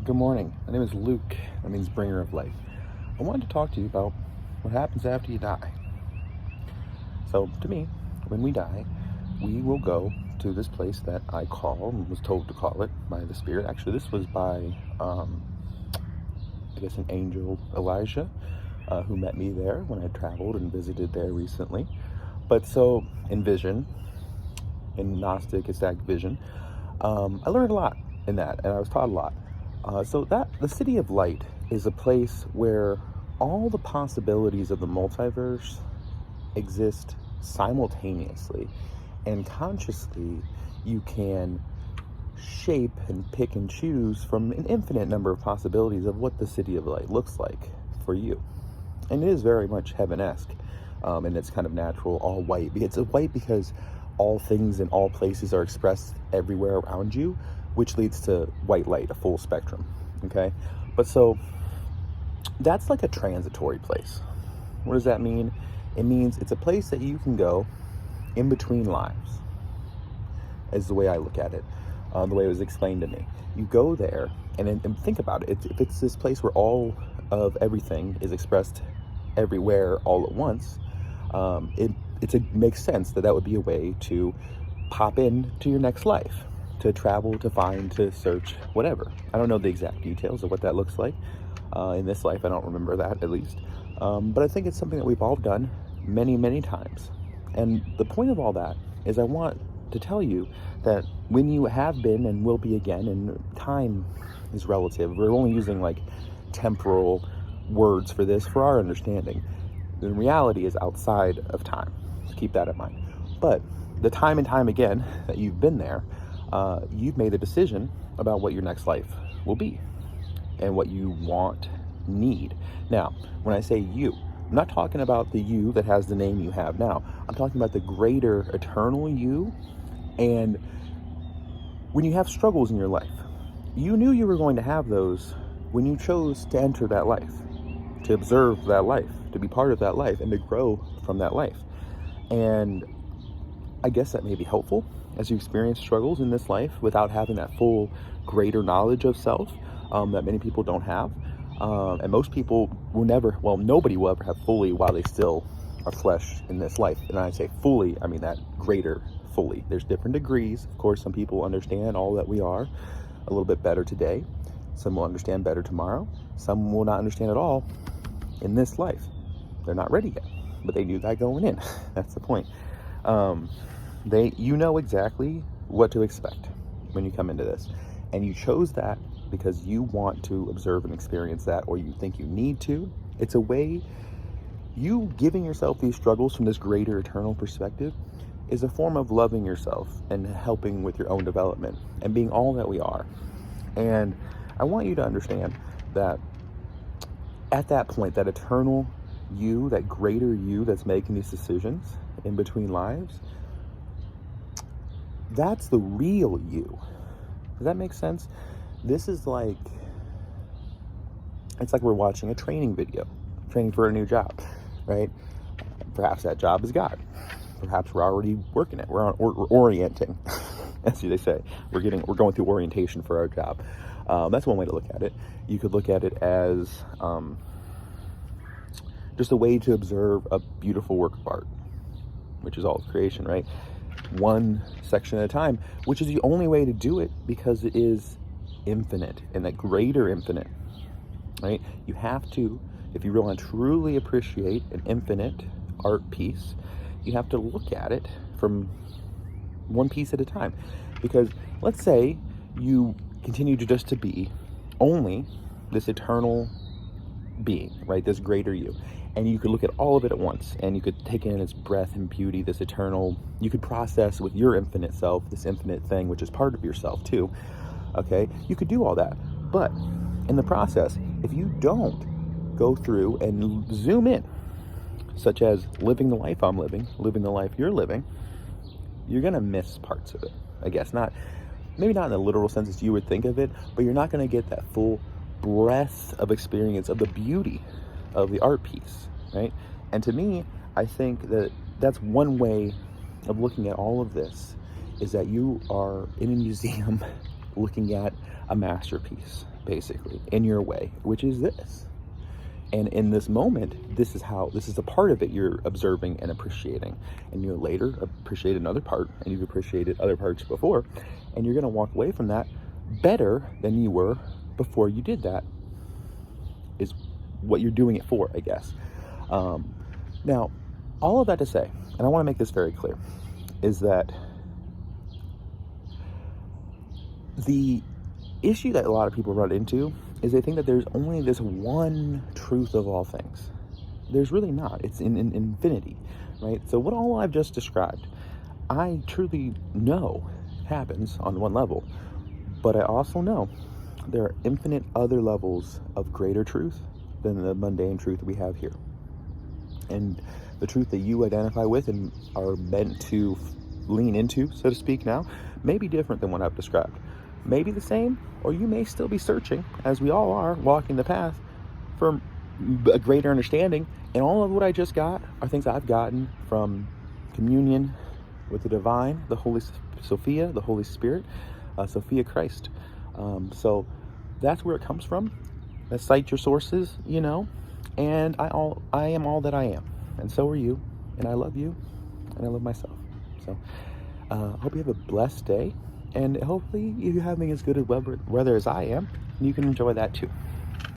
Good morning. My name is Luke. That means bringer of life. I wanted to talk to you about what happens after you die. So, to me, when we die, we will go to this place that I call, and was told to call it by the Spirit. Actually, this was by, an angel, Elijah, who met me there when I traveled and visited there recently. But so, in vision, in Gnostic, ecstatic vision, I learned a lot in that, and I was taught a lot. So that the City of Light is a place where all the possibilities of the multiverse exist simultaneously, and consciously you can shape and pick and choose from an infinite number of possibilities of what the City of Light looks like for you. And it is very much heaven-esque, and it's kind of natural, all white. It's white because all things in all places are expressed everywhere around you, which leads to white light, a full spectrum, okay? But so, that's like a transitory place. What does that mean? It means it's a place that you can go in between lives, is the way I look at it, the way it was explained to me. You go there, and think about it. If it's this place where all of everything is expressed everywhere all at once, it makes sense that would be a way to pop in to your next life, to travel, to find, to search, whatever. I don't know the exact details of what that looks like in this life. I don't remember that, at least. But I think it's something that we've all done many, many times. And the point of all that is I want to tell you that when you have been and will be again, and time is relative. We're only using like temporal words for this for our understanding. The reality is outside of time. So keep that in mind. But the time and time again that you've been there, you've made a decision about what your next life will be and what you need. Now, when I say you, I'm not talking about the you that has the name you have now. I'm talking about the greater eternal you. And when you have struggles in your life, you knew you were going to have those when you chose to enter that life, to observe that life, to be part of that life, and to grow from that life. And I guess that may be helpful as you experience struggles in this life without having that full greater knowledge of self that many people don't have. And most people will never, nobody will ever have fully while they still are flesh in this life. And I say fully, I mean that greater fully. There's different degrees. Of course, some people understand all that we are a little bit better today. Some will understand better tomorrow. Some will not understand at all in this life. They're not ready yet, but they knew that going in. That's the point. You know exactly what to expect when you come into this, and you chose that because you want to observe and experience that, or you think you need to. It's a way, you giving yourself these struggles from this greater eternal perspective is a form of loving yourself and helping with your own development and being all that we are. And I want you to understand that at that point, that eternal you, that greater you that's making these decisions in between lives, that's the real you. Does that make sense? This is like, it's like we're watching a training video, training for a new job, right? Perhaps that job is God. Perhaps we're already working it. We're orienting, as they say. We're going through orientation for our job. That's one way to look at it. You could look at it as just a way to observe a beautiful work of art, which is all of creation, right? One section at a time, which is the only way to do it because it is infinite and that greater infinite, right? You have to, if you really want to truly appreciate an infinite art piece, you have to look at it from one piece at a time. Because let's say you continue to be only this eternal being, right? This greater you. And you could look at all of it at once, and you could take in its breath and beauty, this eternal, you could process with your infinite self, this infinite thing, which is part of yourself too, okay? You could do all that. But in the process, if you don't go through and zoom in, such as living the life I'm living the life you're living, you're gonna miss parts of it, I guess. Maybe not in the literal sense as you would think of it, but you're not gonna get that full breadth of experience of the beauty of the art piece, right? And to me, I think that that's one way of looking at all of this, is that you are in a museum looking at a masterpiece. basically, in your way, which is this. And in this moment, this is a part of it you're observing and appreciating. And you'll later appreciate another part, and you've appreciated other parts before. And you're going to walk away from that better than you were before you did that, is what you're doing it for, I guess. Now, all of that to say, and I want to make this very clear, is that the issue that a lot of people run into is they think that there's only this one truth of all things. There's really not. It's in infinity, right? So what all I've just described, I truly know happens on one level, but I also know there are infinite other levels of greater truth than the mundane truth we have here. And the truth that you identify with and are meant to lean into, so to speak, now, may be different than what I've described. Maybe the same, or you may still be searching, as we all are, walking the path for a greater understanding. And all of what I just got are things I've gotten from communion with the divine, the Holy Sophia, the Holy Spirit, Sophia Christ. So that's where it comes from. Cite your sources, and I am all that I am, and so are you, and I love you, and I love myself. So hope you have a blessed day, and hopefully you're having as good a weather as I am, and you can enjoy that too.